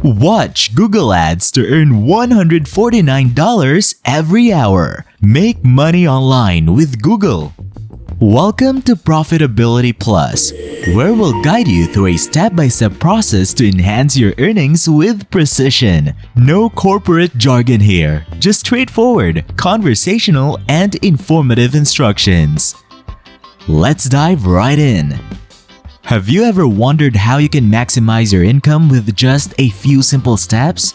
Watch Google Ads to earn $149 every hour. Make money online with Google. Welcome to Profitability Plus, where we'll guide you through a step-by-step process to enhance your earnings with precision. No corporate jargon here, just straightforward, conversational, and informative instructions. Let's dive right in. Have you ever wondered how you can maximize your income with just a few simple steps?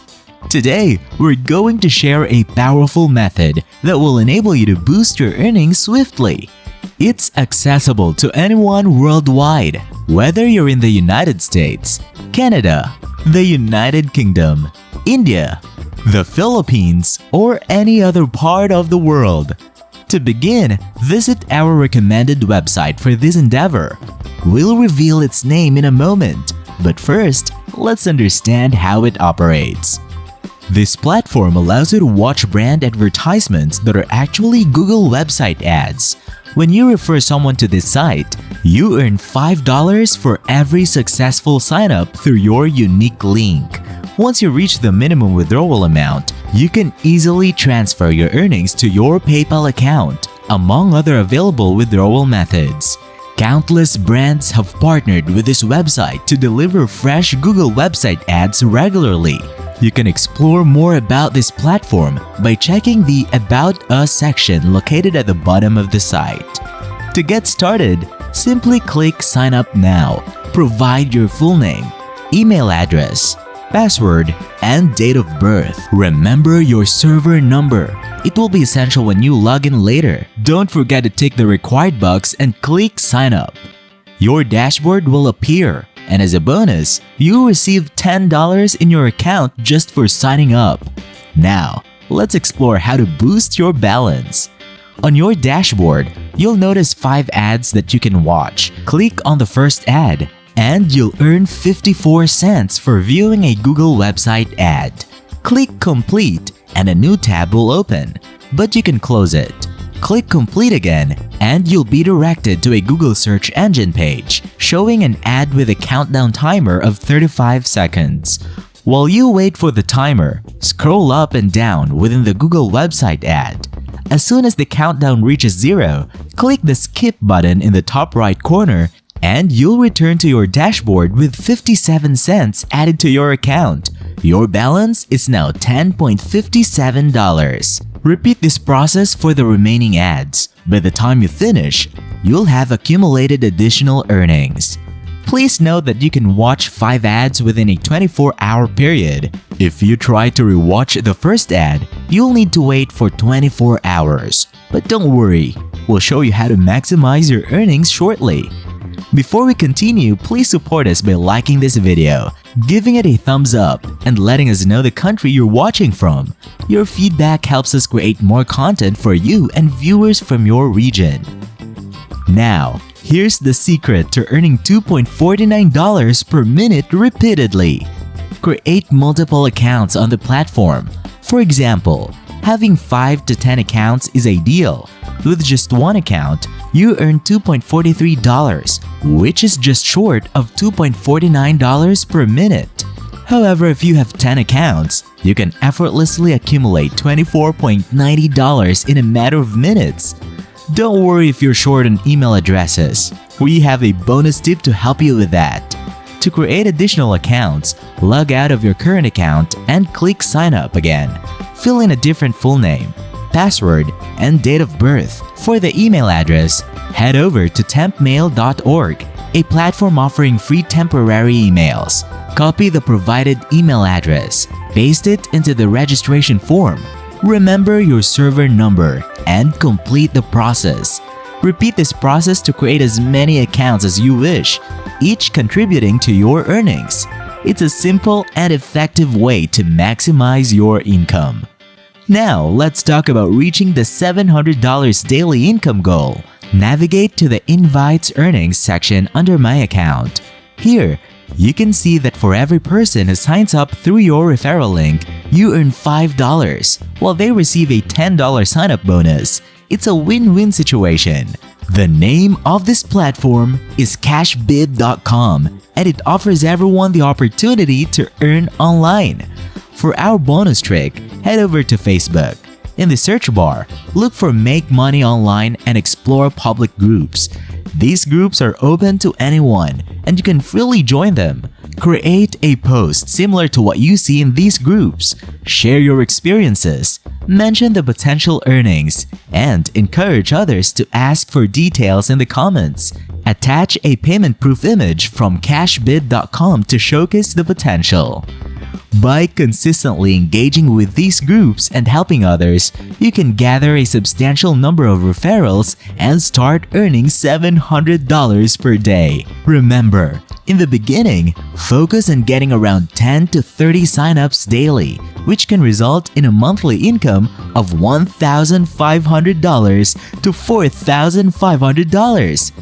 Today, we're going to share a powerful method that will enable you to boost your earnings swiftly. It's accessible to anyone worldwide, whether you're in the United States, Canada, the United Kingdom, India, the Philippines, or any other part of the world. To begin, visit our recommended website for this endeavor. We'll reveal its name in a moment, but first, let's understand how it operates. This platform allows you to watch brand advertisements that are actually Google website ads. When you refer someone to this site, you earn $5 for every successful sign-up through your unique link. Once you reach the minimum withdrawal amount, you can easily transfer your earnings to your PayPal account, among other available withdrawal methods. Countless brands have partnered with this website to deliver fresh Google website ads regularly. You can explore more about this platform by checking the About Us section located at the bottom of the site. To get started, simply click Sign Up Now. Provide your full name, email address, password, and date of birth. Remember your server number. It will be essential when you log in later. Don't forget to tick the required box and click Sign Up. Your dashboard will appear, and as a bonus, you'll receive $10 in your account just for signing up. Now, let's explore how to boost your balance. On your dashboard, you'll notice 5 ads that you can watch. Click on the first ad, and you'll earn 54 cents for viewing a Google website ad. Click Complete, and a new tab will open, but you can close it. Click Complete again, and you'll be directed to a Google search engine page showing an ad with a countdown timer of 35 seconds. While you wait for the timer, scroll up and down within the Google website ad. As soon as the countdown reaches 0, click the Skip button in the top right corner and you'll return to your dashboard with 57 cents added to your account. Your balance is now $10.57. Repeat this process for the remaining ads. By the time you finish, you'll have accumulated additional earnings. Please note that you can watch 5 ads within a 24-hour period. If you try to rewatch the first ad, you'll need to wait for 24 hours. But don't worry, we'll show you how to maximize your earnings shortly. Before we continue, please support us by liking this video, giving it a thumbs up, and letting us know the country you're watching from. Your feedback helps us create more content for you and viewers from your region. Now, here's the secret to earning $2.49 per minute repeatedly. Create multiple accounts on the platform. For example, having 5 to 10 accounts is ideal. With just one account, you earn $2.43, which is just short of $2.49 per minute. However, if you have 10 accounts, you can effortlessly accumulate $24.90 in a matter of minutes. Don't worry if you're short on email addresses. We have a bonus tip to help you with that. To create additional accounts, log out of your current account and click Sign Up again. Fill in a different full name, password, and date of birth. For the email address, head over to tempmail.org, a platform offering free temporary emails. Copy the provided email address, paste it into the registration form, remember your server number, and complete the process. Repeat this process to create as many accounts as you wish, each contributing to your earnings. It's a simple and effective way to maximize your income. Now, let's talk about reaching the $700 daily income goal. Navigate to the Invites Earnings section under My Account. Here, you can see that for every person who signs up through your referral link, you earn $5, while they receive a $10 sign-up bonus. It's a win-win situation. The name of this platform is cashbid.com, and it offers everyone the opportunity to earn online. For our bonus trick, head over to Facebook. In the search bar, look for Make Money Online and explore public groups. These groups are open to anyone, and you can freely join them. Create a post similar to what you see in these groups. Share your experiences, mention the potential earnings, and encourage others to ask for details in the comments. Attach a payment proof image from cashbid.com to showcase the potential. By consistently engaging with these groups and helping others, you can gather a substantial number of referrals and start earning $700 per day. Remember, in the beginning, focus on getting around 10 to 30 signups daily, which can result in a monthly income of $1,500 to $4,500.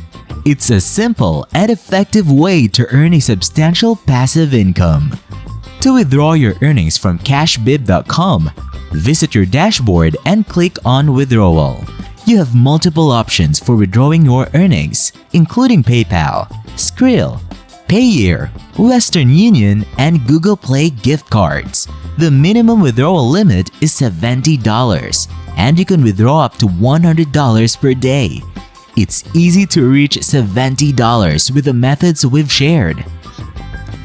It's a simple and effective way to earn a substantial passive income. To withdraw your earnings from cashbid.com, visit your dashboard and click on Withdrawal. You have multiple options for withdrawing your earnings, including PayPal, Skrill, Payeer, Western Union, and Google Play gift cards. The minimum withdrawal limit is $70, and you can withdraw up to $100 per day. It's easy to reach $70 with the methods we've shared.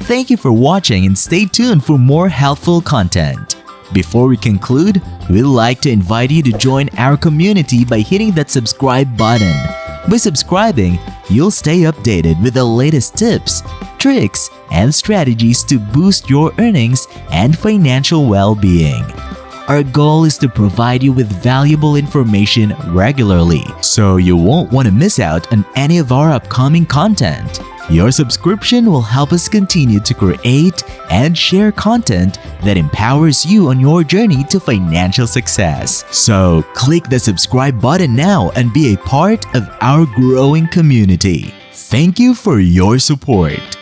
Thank you for watching and stay tuned for more helpful content. Before we conclude, we'd like to invite you to join our community by hitting that subscribe button. By subscribing, you'll stay updated with the latest tips, tricks, and strategies to boost your earnings and financial well-being. Our goal is to provide you with valuable information regularly, so you won't want to miss out on any of our upcoming content. Your subscription will help us continue to create and share content that empowers you on your journey to financial success. So, click the subscribe button now and be a part of our growing community. Thank you for your support.